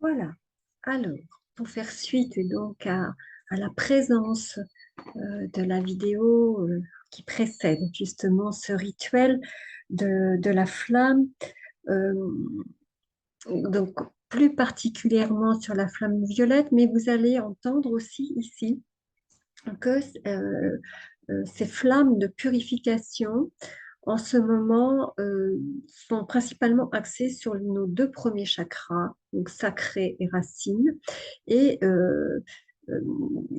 Voilà. Alors, pour faire suite donc à la présence de la vidéo qui précède justement ce rituel de la flamme, euh, donc plus particulièrement sur la flamme violette, mais vous allez entendre aussi ici que ces flammes de purification en ce moment sont principalement axées sur nos deux premiers chakras, donc sacré et racine, et euh,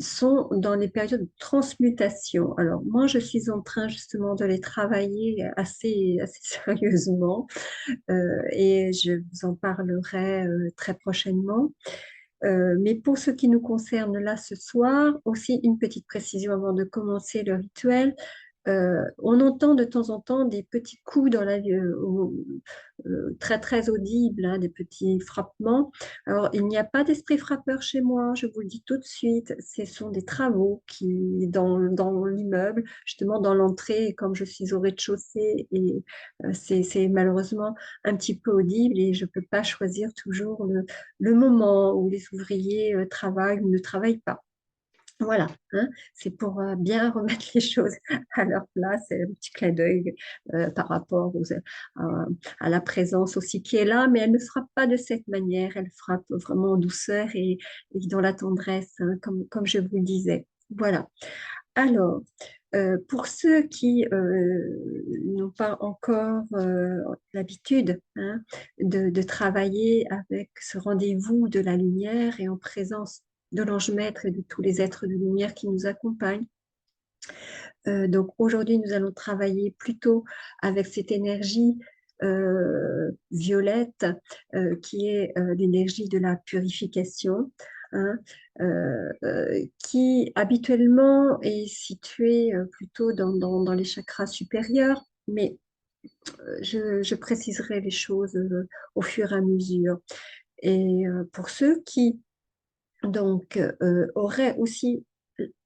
sont dans les périodes de transmutation. Alors moi, je suis en train justement de les travailler assez sérieusement et je vous en parlerai très prochainement. Mais pour ce qui nous concerne là ce soir, aussi une petite précision avant de commencer le rituel. On entend de temps en temps des petits coups dans très très audibles, hein, des petits frappements. Alors, il n'y a pas d'esprit frappeur chez moi, je vous le dis tout de suite. Ce sont des travaux qui, dans l'immeuble, justement dans l'entrée, et comme je suis au rez-de-chaussée, et c'est malheureusement un petit peu audible et je ne peux pas choisir toujours le moment où les ouvriers travaillent ou ne travaillent pas. Voilà, hein, c'est pour bien remettre les choses à leur place, et un petit clin d'œil par rapport à la présence aussi qui est là, mais elle ne frappe pas de cette manière, elle frappe vraiment en douceur et dans la tendresse, hein, comme je vous le disais. Voilà. Alors, pour ceux qui n'ont pas encore l'habitude, hein, de travailler avec ce rendez-vous de la lumière et en présence de l'ange maître et de tous les êtres de lumière qui nous accompagnent. Donc aujourd'hui, nous allons travailler plutôt avec cette énergie violette qui est l'énergie de la purification, hein, qui habituellement est située plutôt dans les chakras supérieurs, mais je préciserai les choses au fur et à mesure. Et pour ceux qui donc auraient aussi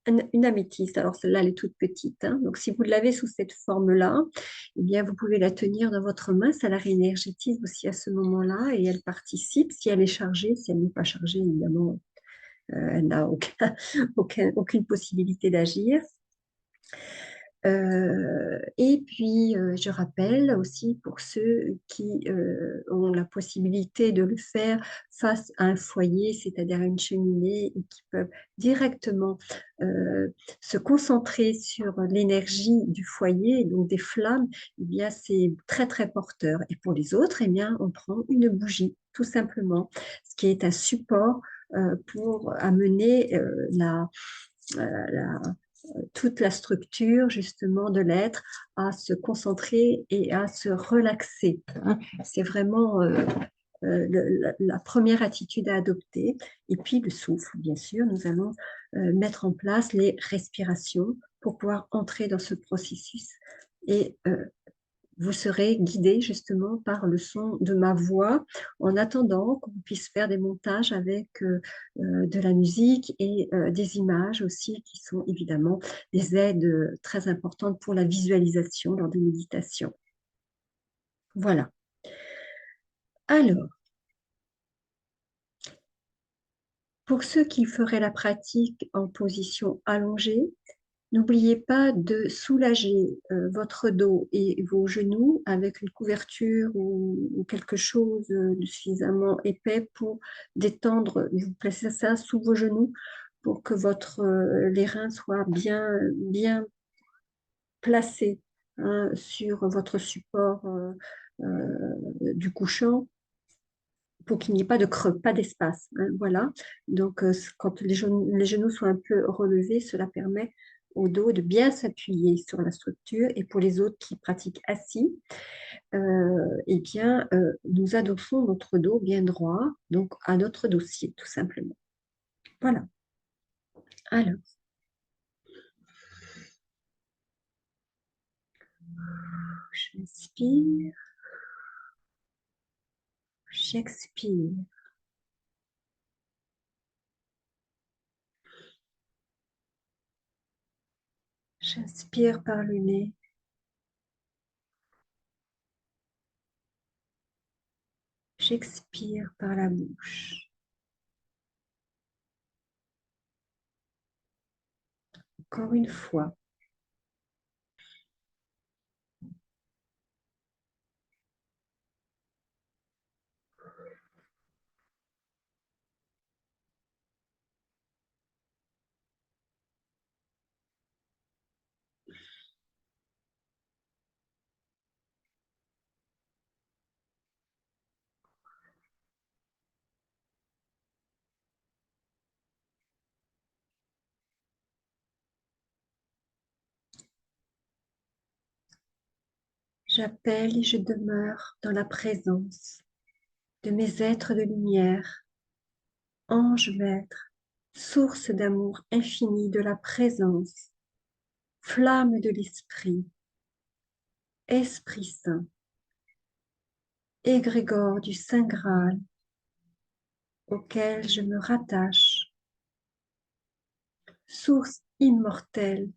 une améthyste. Alors celle-là, elle est toute petite, hein. Donc si vous l'avez sous cette forme-là, eh bien vous pouvez la tenir dans votre main. Ça la réénergétise aussi à ce moment-là et elle participe. Si elle est chargée, si elle n'est pas chargée, évidemment, elle n'a aucune possibilité d'agir. Et puis, je rappelle aussi pour ceux qui ont la possibilité de le faire face à un foyer, c'est-à-dire à une cheminée, et qui peuvent directement euh, se concentrer sur l'énergie du foyer, donc des flammes, eh bien, c'est très, très porteur. Et pour les autres, eh bien, on prend une bougie, tout simplement, ce qui est un support pour amener la toute la structure justement de l'être à se concentrer et à se relaxer, hein. C'est vraiment la première attitude à adopter. Et puis le souffle, bien sûr, nous allons mettre en place les respirations pour pouvoir entrer dans ce processus. Et vous serez guidé justement par le son de ma voix en attendant qu'on puisse faire des montages avec de la musique et des images aussi qui sont évidemment des aides très importantes pour la visualisation lors des méditations. Voilà. Alors, pour ceux qui feraient la pratique en position allongée, n'oubliez pas de soulager votre dos et vos genoux avec une couverture ou quelque chose de suffisamment épais pour détendre. Vous placez ça sous vos genoux pour que les reins soient bien placés, hein, sur votre support du couchant pour qu'il n'y ait pas de creux, pas d'espace, hein, voilà. Donc, quand les genoux sont un peu relevés, cela permet au dos de bien s'appuyer sur la structure. Et pour les autres qui pratiquent assis, eh bien, nous adossons notre dos bien droit, donc à notre dossier, tout simplement. Voilà. Alors, j'inspire, j'expire. J'inspire par le nez, j'expire par la bouche. Encore une fois. J'appelle et je demeure dans la présence de mes êtres de lumière, anges maîtres, source d'amour infini de la présence, flamme de l'esprit, Esprit Saint, égrégore du Saint Graal, auquel je me rattache, source immortelle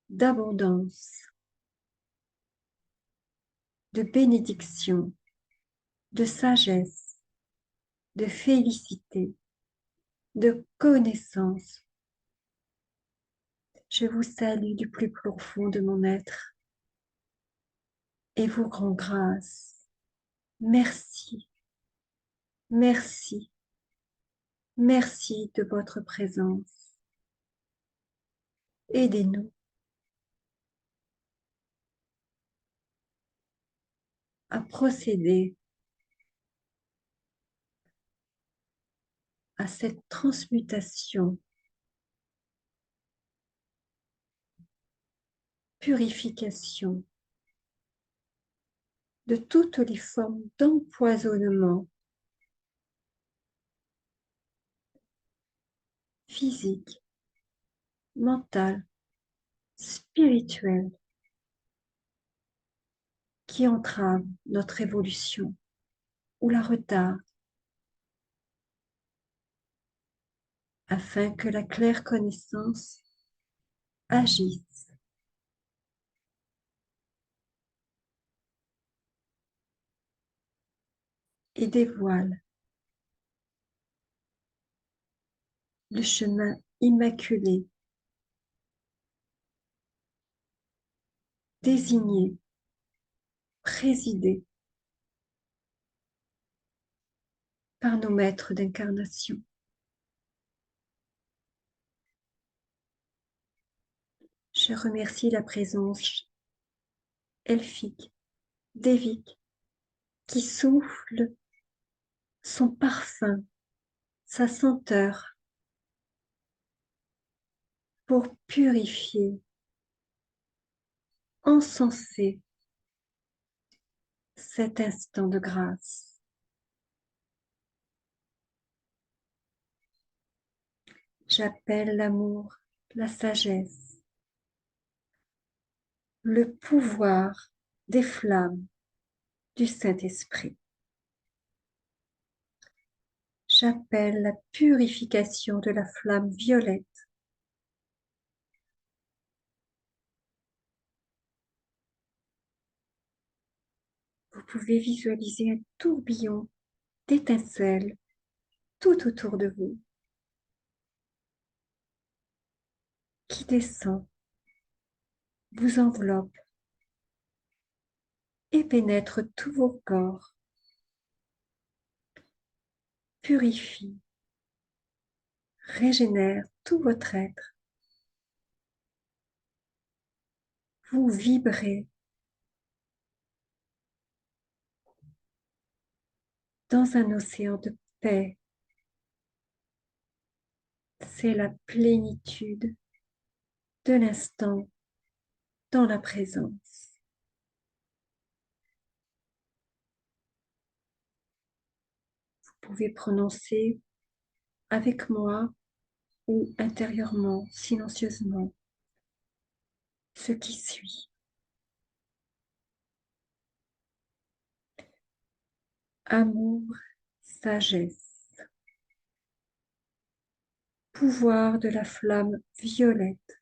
d'abondance, de bénédiction, de sagesse, de félicité, de connaissance. Je vous salue du plus profond de mon être et vous rends grâce. Merci, merci, merci de votre présence. Aidez-nous à procéder à cette transmutation, purification de toutes les formes d'empoisonnement physique, mental, spirituel qui entravent notre évolution ou la retardent, afin que la claire connaissance agisse et dévoile le chemin immaculé, désigné, présidé par nos maîtres d'incarnation. Je remercie la présence elfique, dévique, qui souffle son parfum, sa senteur, pour purifier, encenser cet instant de grâce. J'appelle l'amour, la sagesse, le pouvoir des flammes du Saint-Esprit. J'appelle la purification de la flamme violette. Vous pouvez visualiser un tourbillon d'étincelles tout autour de vous qui descend, vous enveloppe et pénètre tous vos corps, purifie, régénère tout votre être. Vous vibrez dans un océan de paix. C'est la plénitude de l'instant dans la présence. Vous pouvez prononcer avec moi ou intérieurement, silencieusement, ce qui suit. Amour, sagesse, pouvoir de la flamme violette,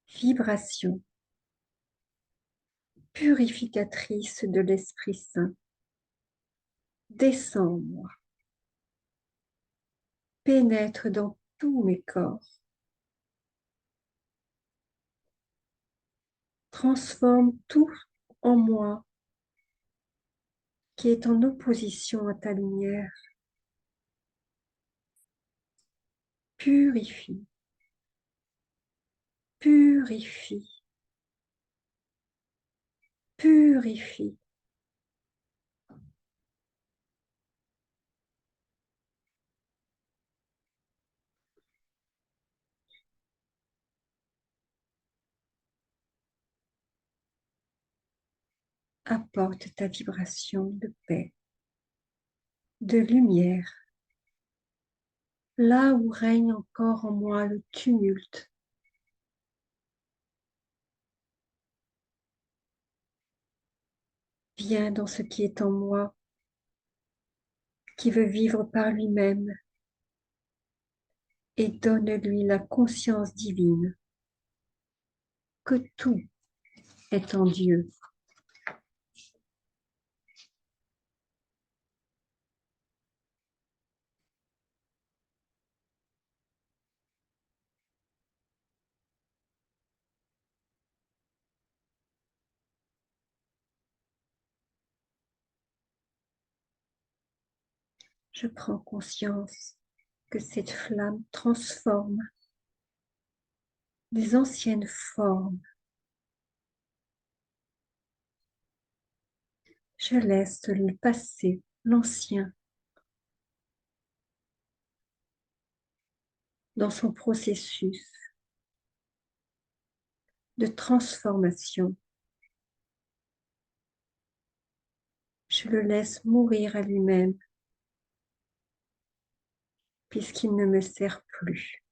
vibration, purificatrice de l'Esprit Saint, descends en moi, pénètre dans tous mes corps. Transforme tout en moi qui est en opposition à ta lumière. Purifie, purifie, purifie. Apporte ta vibration de paix, de lumière, là où règne encore en moi le tumulte. Viens dans ce qui est en moi, qui veut vivre par lui-même, et donne-lui la conscience divine que tout est en Dieu. Je prends conscience que cette flamme transforme les anciennes formes. Je laisse le passé, l'ancien, dans son processus de transformation. Je le laisse mourir à lui-même, puisqu'il ne me sert plus.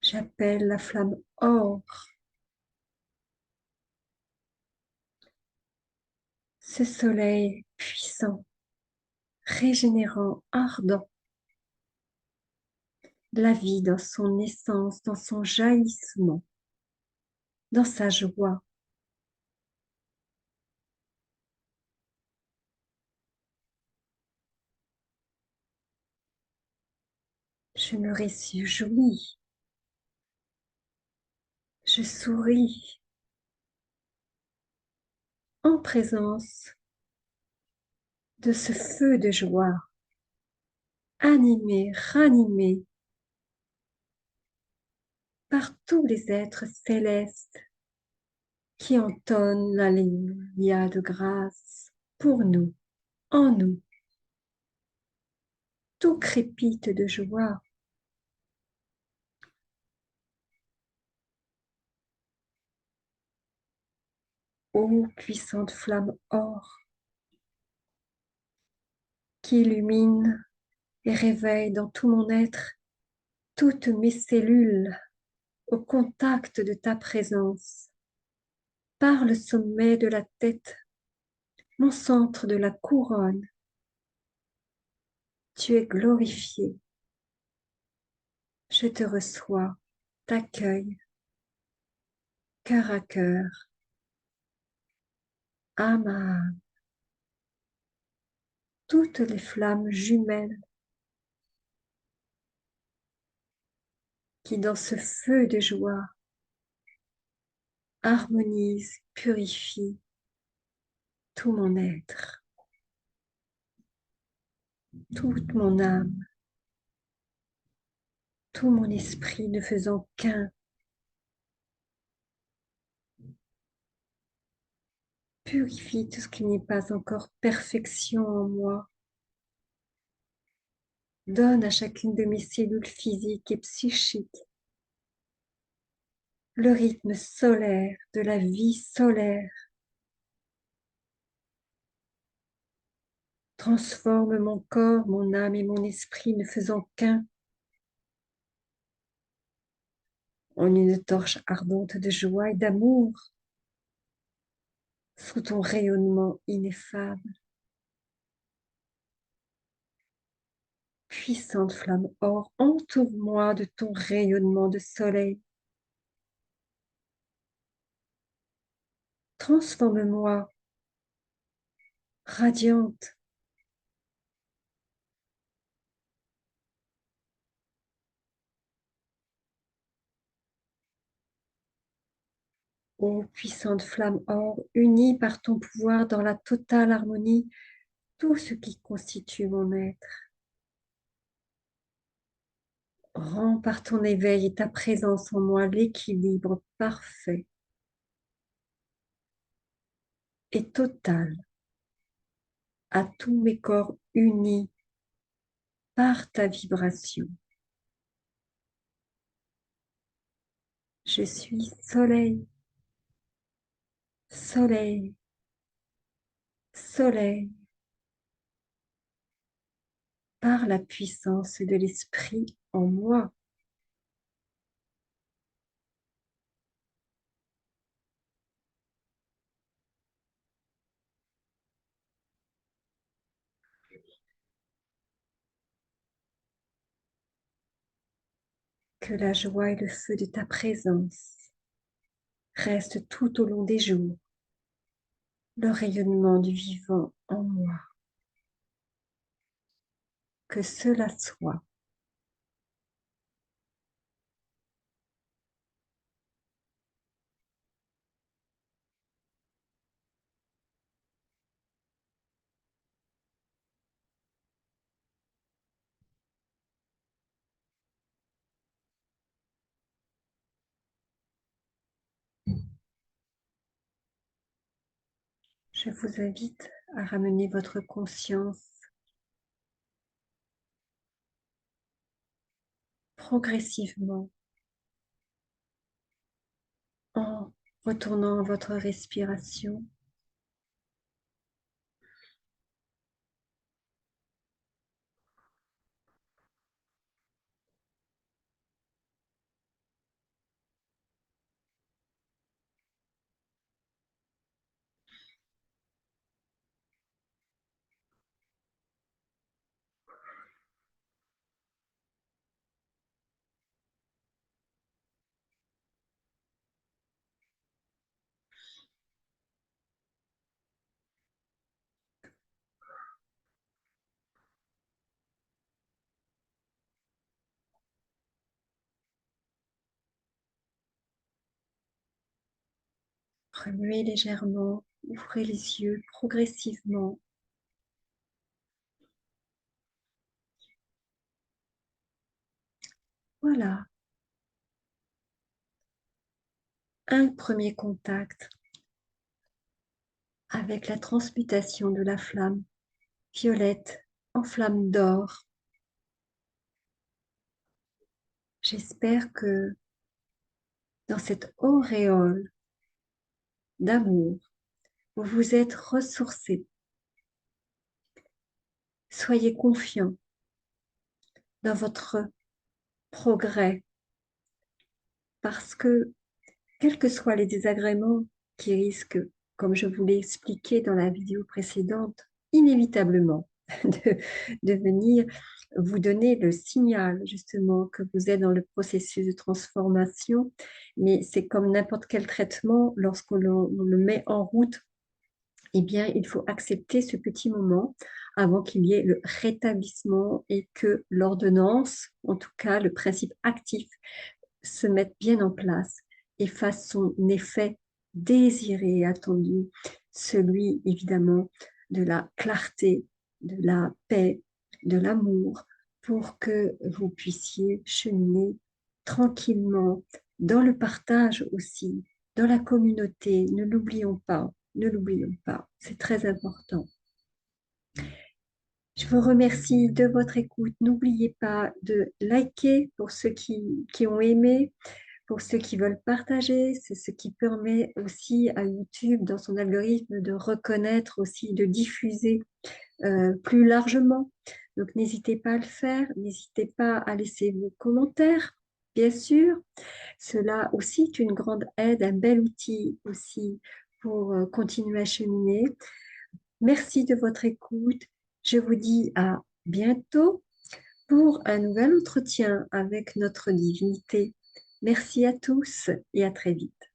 J'appelle la flamme or, ce soleil puissant, régénérant, ardent, la vie dans son essence, dans son jaillissement, dans sa joie. Je me réjouis, je souris en présence de ce feu de joie, animé, ranimé par tous les êtres célestes qui entonnent l'alléluia de grâce pour nous, en nous. Tout crépite de joie. Ô puissante flamme or qui illumine et réveille dans tout mon être toutes mes cellules au contact de ta présence, par le sommet de la tête, mon centre de la couronne. Tu es glorifié. Je te reçois, t'accueille, cœur à cœur, âme à âme. Toutes les flammes jumelles qui, dans ce feu de joie, harmonisent, purifient tout mon être, toute mon âme, tout mon esprit ne faisant qu'un. Purifie tout ce qui n'est pas encore perfection en moi. Donne à chacune de mes cellules physiques et psychiques le rythme solaire de la vie solaire. Transforme mon corps, mon âme et mon esprit ne faisant qu'un en une torche ardente de joie et d'amour sous ton rayonnement ineffable. Puissante flamme or, entoure-moi de ton rayonnement de soleil. Transforme-moi radiante. Ô puissante flamme or, unie par ton pouvoir dans la totale harmonie, tout ce qui constitue mon être. Rends par ton éveil et ta présence en moi l'équilibre parfait et total à tous mes corps unis par ta vibration. Je suis soleil, soleil, soleil, par la puissance de l'esprit en moi. Que la joie et le feu de ta présence restent tout au long des jours, le rayonnement du vivant en moi. Que cela soit. Je vous invite à ramener votre conscience progressivement en retournant à votre respiration. Remuez légèrement, ouvrez les yeux progressivement. Voilà, un premier contact avec la transmutation de la flamme violette en flamme d'or. J'espère que dans cette auréole d'amour, vous vous êtes ressourcés. Soyez confiants dans votre progrès parce que, quels que soient les désagréments qui risquent, comme je vous l'ai expliqué dans la vidéo précédente, inévitablement de, de venir vous donner le signal justement que vous êtes dans le processus de transformation, mais c'est comme n'importe quel traitement, lorsqu'on le met en route, eh bien, il faut accepter ce petit moment avant qu'il y ait le rétablissement et que l'ordonnance, en tout cas le principe actif, se mette bien en place et fasse son effet désiré et attendu, celui évidemment de la clarté, de la paix, de l'amour, pour que vous puissiez cheminer tranquillement dans le partage aussi, dans la communauté. Ne l'oublions pas, ne l'oublions pas, c'est très important. Je vous remercie de votre écoute. N'oubliez pas de liker pour ceux qui ont aimé, pour ceux qui veulent partager. C'est ce qui permet aussi à YouTube, dans son algorithme, de reconnaître aussi, de diffuser plus largement. Donc, n'hésitez pas à le faire. N'hésitez pas à laisser vos commentaires, bien sûr. Cela aussi est une grande aide, un bel outil aussi pour continuer à cheminer. Merci de votre écoute. Je vous dis à bientôt pour un nouvel entretien avec notre divinité. Merci à tous et à très vite.